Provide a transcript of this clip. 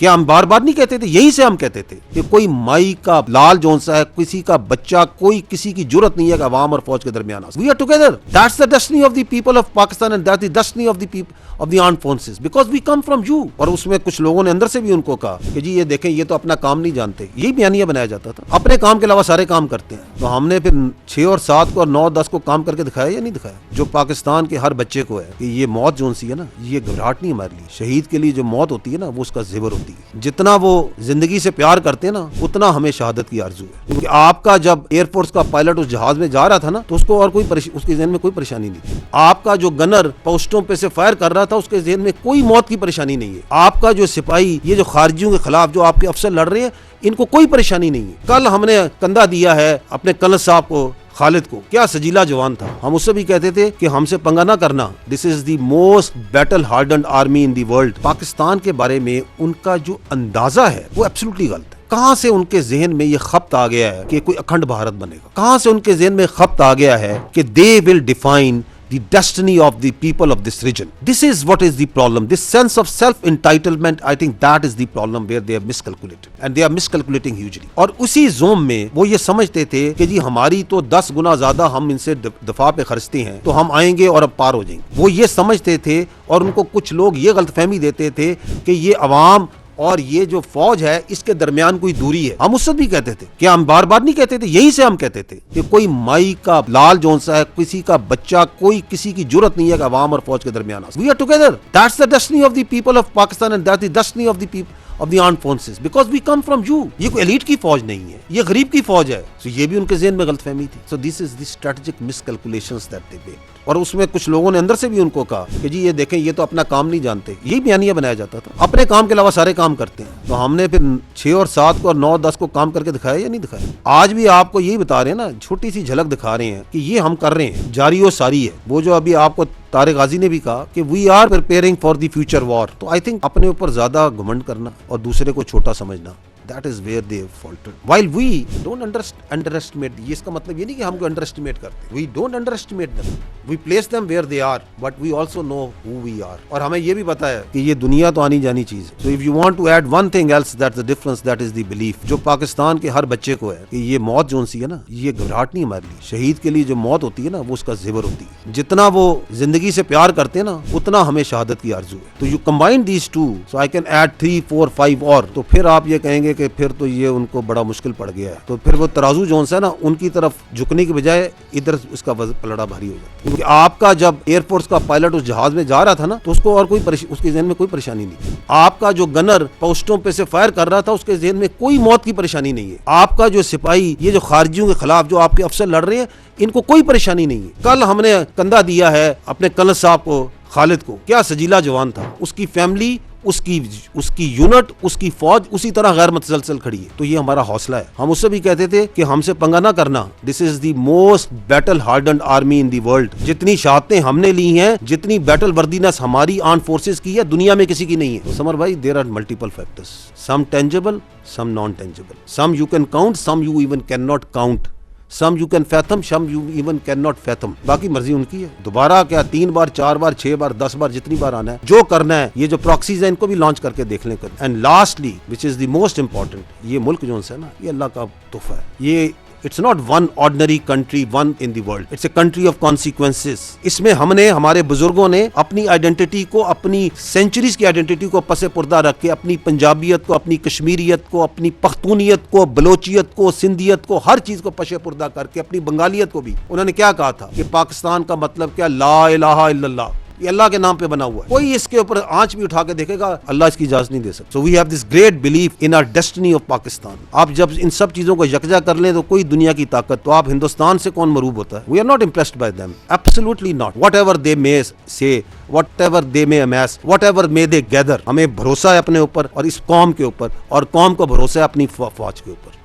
کیا ہم بار بار نہیں کہتے تھے؟ یہیں سے ہم کہتے تھے کہ کوئی مائی کا لال جون سا ہے، کسی کا بچہ، کوئی کسی کی جرت نہیں ہے کہ عوام اور فوج کے درمیان آ۔ We are together. That's the destiny of the people of Pakistan and that's the destiny of the people of the armed forces because we come from you. اور اس میں کچھ لوگوں نے اندر سے بھی ان کو کہا کہ جی یہ دیکھیں یہ تو اپنا کام نہیں جانتے، یہی بیانیہ بنایا جاتا تھا، اپنے کام کے علاوہ سارے کام کرتے ہیں۔ تو ہم نے پھر 6 اور 7 کو اور 9 اور 10 کو کام کر کے دکھایا یا نہیں دکھایا؟ جو پاکستان کے ہر بچے کو ہے کہ یہ موت جون سی ہے نا، یہ گھبراہٹ نہیں ہمارے لیے، شہید کے لیے جو موت ہوتی ہے نا وہ اس کا زیور ہوتی ہے۔ جتنا وہ زندگی سے پیار کرتے ہیں نا اتنا ہمیں شہادت کی آرزو ہے، کیونکہ آپ کا جب ایئر فورس کا پائلٹ اس جہاز میں جا رہا تھا نا تو اس کو اور کوئی اس کے ذہن میں کوئی پریشانی نہیں تھی۔ آپ کا جو گنر پوسٹوں پہ سے فائر کر رہا تھا اس کے ذہن میں کوئی موت کی پریشانی نہیں ہے۔ آپ کا جو سپاہی، یہ جو خارجیوں کے خلاف جو آپ کے افسر لڑ رہے ہیں، ان کو کوئی پریشانی نہیں ہے۔ کل ہم نے کندھا دیا ہے اپنے کنل صاحب کو، خالد کو، کیا سجیلا جوان تھا، ہم اس سے بھی کہتے تھے کہ ہم سے پنگا نہ کرنا، this is the most battle hardened army in the world. Pakistan کے بارے میں ان کا جو اندازہ ہے وہ ایبسولوٹلی غلط ہے۔ کہاں سے ان کے ذہن میں یہ خبت آ گیا ہے کہ کوئی اکھنڈ بھارت بنے گا؟ کہاں سے ان کے ذہن میں خبت آ گیا ہے کہ they will define the destiny of the people of this region? This is what is the problem. This sense of self-entitlement, I think that is the problem where they have miscalculated. And they are miscalculating hugely. اور اسی zoom میں وہ یہ سمجھتے تھے کہ جی ہماری تو 10 گنا زیادہ ہم ان سے دفاع پہ خرچتے ہیں تو ہم آئیں گے اور اب پار ہو جائیں گے۔ وہ یہ سمجھتے تھے اور ان کو کچھ لوگ یہ غلط فہمی دیتے تھے کہ یہ عوام اور یہ جو فوج ہے اس کے درمیان کوئی دوری ہے۔ ہم اس سے بھی کہتے تھے، کیا ہم بار بار نہیں کہتے تھے؟ یہیں سے ہم کہتے تھے کہ کوئی مائی کا لال جون سا ہے، کسی کا بچہ، کوئی کسی کی جرت نہیں ہے کہ عوام اور فوج کے درمیان آ۔ We are together. That's the destiny of the people of Pakistan and that's the destiny of the people of the armed forces because we come from you. یہ کوئی ایلیٹ کی فوج نہیں ہے، یہ غریب کی فوج ہے۔ So یہ بھی ان کے ذہن میں غلط فہمی تھی۔ So this is the strategic miscalculations that they made. اور اس میں کچھ لوگوں نے اندر سے بھی ان کو کہا کہ جی یہ دیکھیں یہ تو اپنا کام نہیں جانتے، یہی بیانیہ بنایا جاتا تھا، اپنے کام کے علاوہ سارے کام کرتے ہیں۔ تو ہم نے پھر 6 اور 7 کو اور 9 اور 10 کو کام کر کے دکھایا یا نہیں دکھایا؟ آج بھی آپ کو یہی بتا رہے ہیں نا، چھوٹی سی جھلک دکھا رہے ہیں کہ یہ ہم کر رہے ہیں، جاری و ساری ہے۔ وہ جو ابھی آپ کو طارق غازی نے بھی کہا کہ we are preparing for the future war, تو آئی تھنک اپنے اوپر زیادہ گھمنڈ کرنا اور دوسرے کو چھوٹا سمجھنا، that is where they faltered. While we don't underestimate, یہ اس کا مطلب یہ نہیں کہ ہم کو underestimate کرتے، we don't underestimate them, we place them where they are, but we also know who we are. اور ہمیں یہ بھی پتا ہے کہ یہ دنیا تو آنی جانی چیز ہے۔ So if you want to add one thing else, that's the difference, that is the belief. جو پاکستان کے ہر بچے کو ہے کہ یہ موت جون سی ہے نا، یہ گھبراہٹ نہیں ہمارے لیے، شہید کے لیے جو موت ہوتی ہے نا وہ اس کا زیور ہوتی ہے۔ جتنا وہ زندگی سے پیار کرتے ہیں نا اتنا ہمیں شہادت کی آرزو ہے۔ تو you combine these two, so I can add 3, 4, 5 اور، تو پھر آپ یہ کہیں گے کہ پھر تو یہ ان کو بڑا مشکل پڑ گیا ہے۔ تو پھر وہ ترازو جون سا ہے نا، ان کی طرف جھکنے کی بجائے ادھر اس کا پلڑا بھاری ہو جاتا ہے، کیونکہ آپ کا جب ایئر فورس کا پائلٹ اس جہاز میں جا رہا تھا نا تو اس کو اور کوئی اس کے ذہن میں کوئی پریشانی نہیں تھی۔ آپ کا جو گنر پوسٹوں پہ سے فائر کر رہا تھا اس کے ذہن میں کوئی موت کی پریشانی نہیں ہے۔ آپ کا جو سپاہی، یہ جو خارجیوں کے خلاف جو آپ کے افسر لڑ رہے ہیں، ان کو کوئی پریشانی نہیں ہے۔ کل ہم نے کندھا دیا ہے اپنے کنل صاحب کو، خالد کو، کیا سجیلا جوان تھا، اس کی فیملی، اس کی یونٹ، اس کی فوج اسی طرح غیر متزلزل کھڑی ہے۔ تو یہ ہمارا حوصلہ ہے۔ ہم اس سے بھی کہتے تھے کہ ہم سے پنگا نہ کرنا، this is the most battle hardened army in the world. جتنی شہادتیں ہم نے لی ہیں، جتنی بیٹل وردینس ہماری آرم فورسز کی ہے، دنیا میں کسی کی نہیں ہے۔ تو سمر بھائی، there are multiple factors, some tangible, some non tangible, some you can count, some you even can not count, some you can fathom, some you even can not fathom. باقی مرضی ان کی ہے، دوبارہ کیا 3 بار 4 بار 6 بار 10 بار جتنی بار آنا ہے، جو کرنا ہے۔ یہ جو پراکسیز ہیں ان کو بھی لانچ کر کے دیکھ لیں۔ And lastly which is the most important, یہ ملک جو ہے نا، یہ اللہ کا تحفہ ہے۔ یہ It's not one ordinary country, one in the world. It's a country of consequences. اس میں ہم نے، ہمارے بزرگوں نے اپنی آئیڈینٹی کو، اپنی سینچریز کی آئیڈینٹی کو پس پردہ رکھ کے، اپنی پنجابیت کو، اپنی کشمیریت کو، اپنی پختونیت کو، بلوچیت کو، سندھیت کو، ہر چیز کو پس پردہ کر کے، اپنی بنگالیت کو بھی، انہوں نے کیا کہا تھا کہ پاکستان کا مطلب کیا، لا الہ الا اللہ، یہ اللہ کے نام پہ بنا ہوا ہے۔ کوئی اس کے اوپر آنچ بھی اٹھا کے دیکھے گا، اللہ اس کی اجازت نہیں دے سکتا۔ So we have this great belief in our destiny of Pakistan. آپ جب ان سب چیزوں کو یکجا کر لیں تو کوئی دنیا کی طاقت، تو آپ ہندوستان سے کون مرعوب ہوتا ہے؟ We are not impressed by them. Absolutely not. Whatever they may say, whatever they may amass, whatever may they gather. ہمیں بھروسہ ہے اپنے اوپر اور اس قوم کے اوپر، اور قوم کو بھروسہ ہے اپنی فوج کے اوپر۔